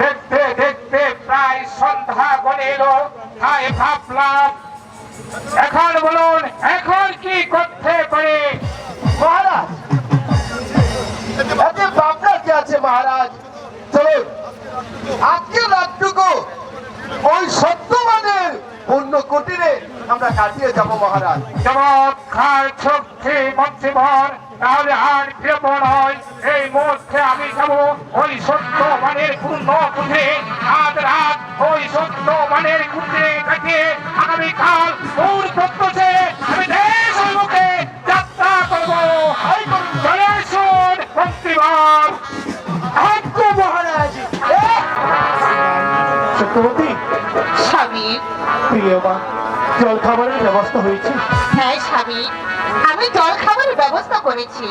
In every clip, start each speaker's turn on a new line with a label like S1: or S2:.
S1: দেখতে দেখতে প্রায় সন্ধ্যা গড়ে এলো। তাই ভাবলাম এখন বলুন এখন কি করতে পারে
S2: মহারাজ। এতে ভাবনা কি আছে মহারাজ? চলুন আজকে রাতটুকু ওই সত্যবানের পুণ্য কুটিরে আমরা কাটিয়ে যাব মহারাজ।
S1: চমৎকার শক্তি মন্ত্রীবর, তাহলে আর ফিরব নয়। এই মুহূর্তে আমি যাব ওই সত্যবানের পূর্ণ কুটিরে। আজ রাত ওই সত্যবানের কুটিরে কাটিয়ে আগামীকাল ভোর প্রত্যুষে আমি দেশ অভিমুখে যাত্রা করব। চলে আসুন মন্ত্রীবর।
S2: মহারাজ
S3: সত্যবতী,
S4: স্বামী,
S3: প্রিয় মা, জল খাবারের ব্যবস্থা হয়েছে?
S4: হ্যাঁ স্বামী, আমি জল খাবারের ব্যবস্থা করেছি।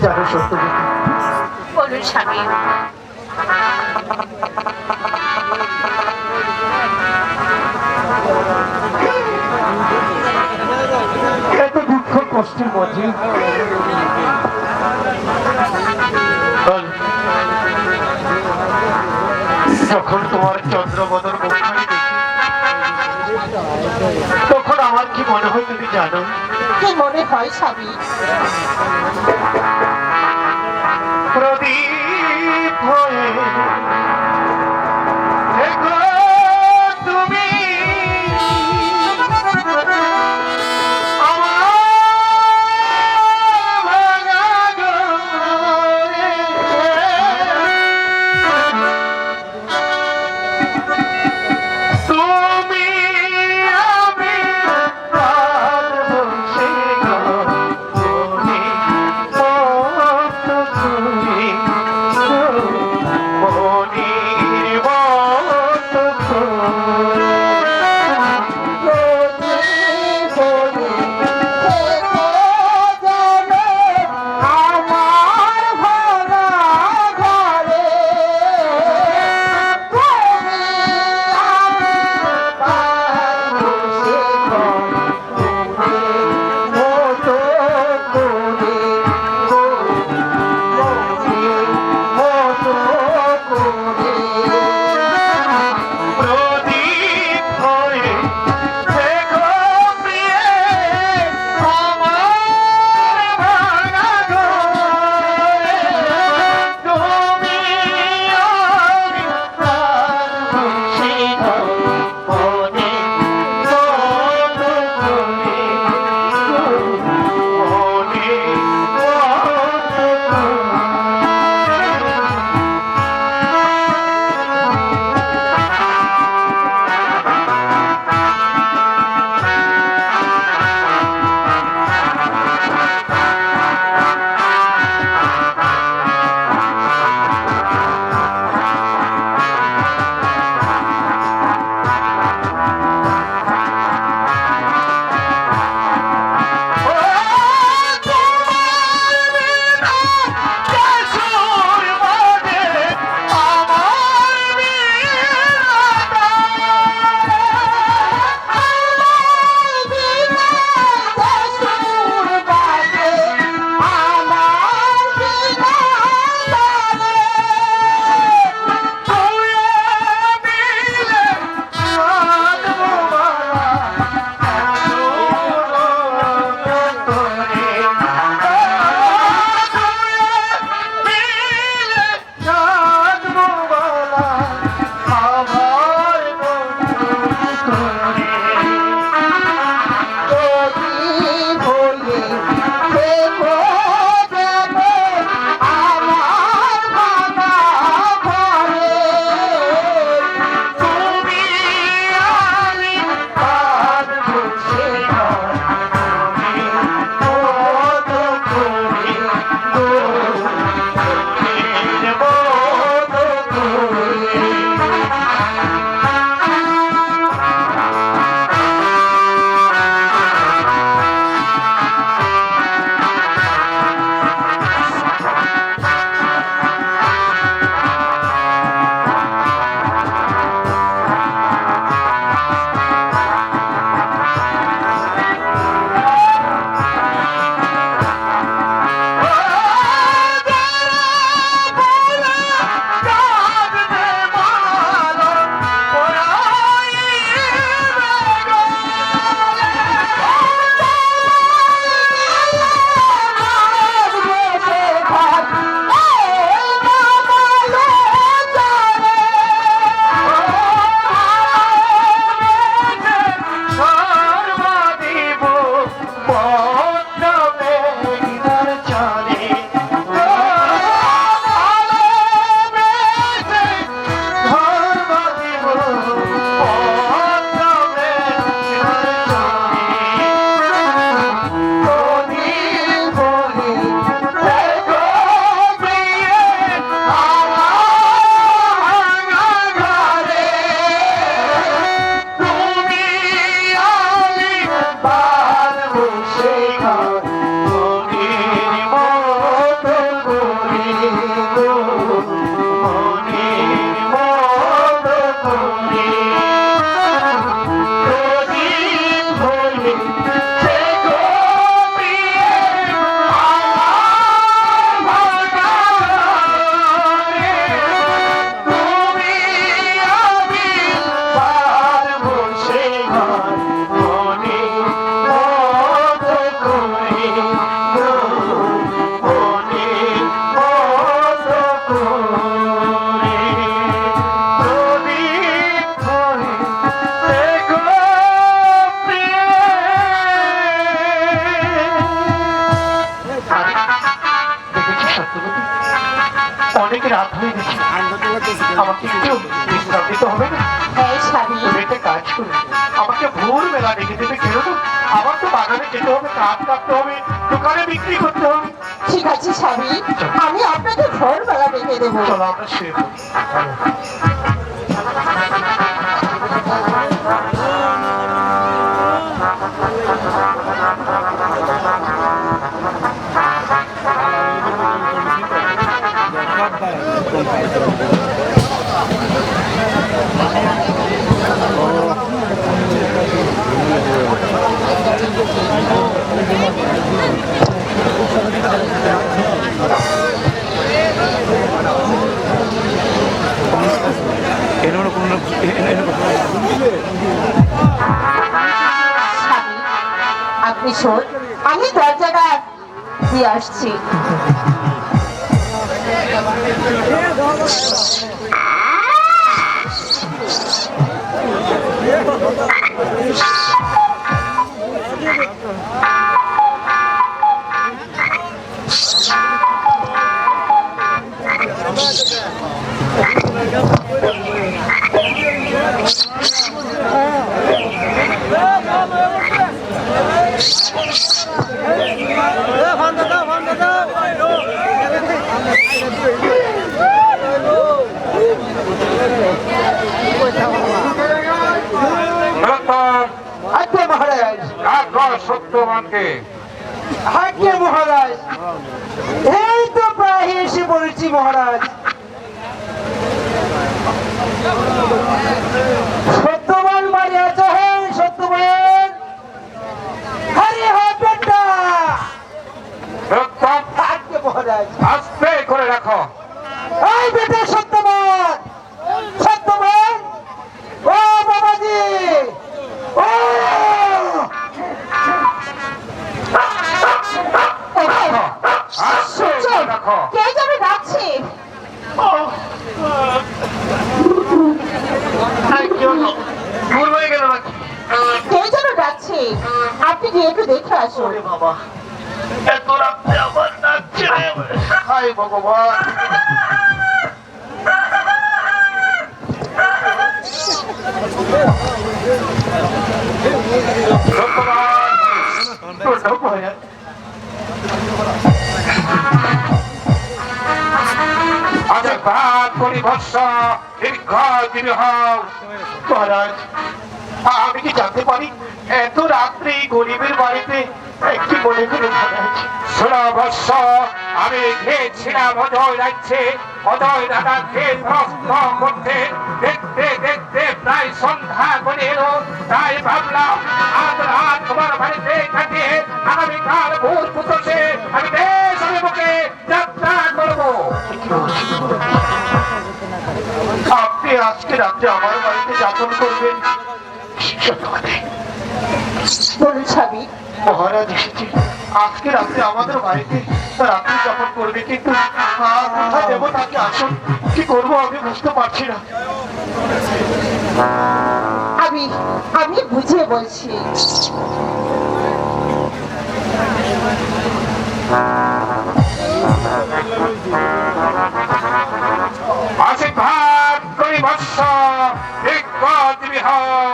S3: জানো সত্যবতী,
S4: বলুন স্বামী।
S3: এত দুঃখ কষ্টের মধ্যে যখন তোমার চন্দ্রবদন মুখখানি দেখি তখন আমার কি মনে হয় তুমি জানো?
S4: কি মনে হয় স্বামী?
S3: প্রদীপ হয়ে থেকো তুমি আমার ভাঙা ঘরে। তুমি আমি ভালোবেসে তুমি মতো তুমি মনে সেখান মনের মতো করে গো, মনের মতো করে প্রদীপ হলে সে গো প্রিয়ের আমার ভান্ডারে, তুমি আমি পারবো সেখান মনের মতো করে গো, মনের মতো করে প্রদীপ হয়ে দেখো প্রিয়। দেখেছি সত্যবতী, অনেক রাত হয়ে গেছে, আমাকে একটু বিশ্রাম দিতে হবে না?
S4: হ্যাঁ স্বামী,
S3: তুমি একটা কাজ করো, আমাকে ভোরবেলা ডেকে দেবে কেন তো? আমার তো বাগানে যেতে হবে, কাঠ কাটতে হবে, দোকানে বিক্রি করতে হবে।
S4: ঠিক আছে স্বামী, আমি আপনাকে ভোরবেলা ডেকে দেবো।
S3: চলো আমরা শুয়ে পড়ি।
S4: স্বামী, আপনি শোন, আমি দরজাটা দিয়ে আসছি।
S2: আজ্ঞে মহারাজ,
S1: সত্যবানকে
S2: আজ্ঞে মহারাজ, এই তো প্রায় এসে পড়েছি মহারাজ। সত্যবান বাড়ি আছে? হ্যাঁ সত্যবান, আরে হ্যাঁ বেটা। আজ্ঞে মহারাজ।
S1: আস্তে করে রাখো।
S2: এই বেটা সত্যবান, সত্যবান, ও বাবাজি, ও
S1: আস্তে রাখো।
S4: কে যাবে ডাকছে?
S3: ভুল হয়ে গেল নাকি?
S4: কে যেন ডাকছে, আপনি গিয়ে একটু দেখে আসুন।
S3: ওরে বাবা, এত রাত্রে আবার ডাকছে রে। হায় ভগবান।
S1: আশীর্বাদ করি বৎস, দীর্ঘজীবী হও।
S3: মহারাজ, আমি কি জানতে পারি এত রাত্রে এই গরিবের বাড়িতে একটি মনে করে মহারাজ?
S1: ষোলো বৎস আমি খেয়েছিলাম অজয় রাজ্যে, অজয় দাদা খেয়ে ভক্ত করতে, দেখতে দেখতে প্রায় সন্ধ্যা করে এলো। তাই ভাবলাম আজ রাত তোমার বাড়িতে কাটিয়ে আগামীকাল ভোর পুকুরে আমি দেশ অভিমুখে যাত্রা করবো।
S3: আপনি আজকে রাত্রে আমার বাড়িতে যাপন করবেন? সত্যবাদী
S4: বলুন স্বামী।
S3: মহারাজ এসেছে, আজকে রাত্রে আমাদের বাড়িতে রাত্রি যাপন করবে, কিন্তু কোথায় দেবো তাকে আসুন, কি করবো আমি বুঝতে পারছি না।
S4: আমি আমি বুঝিয়ে বলছি।
S1: আশীর্বাদ করি বৎস, দীর্ঘজীবী হও।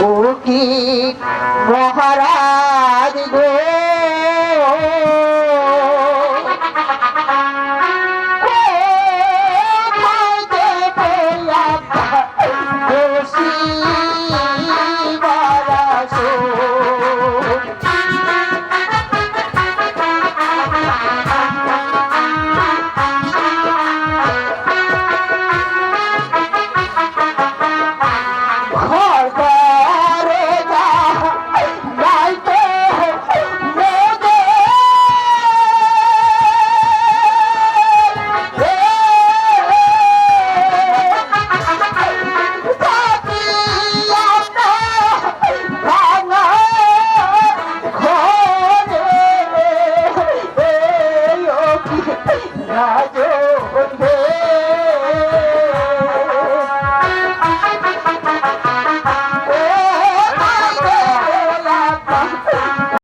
S4: ও কি মহারাজ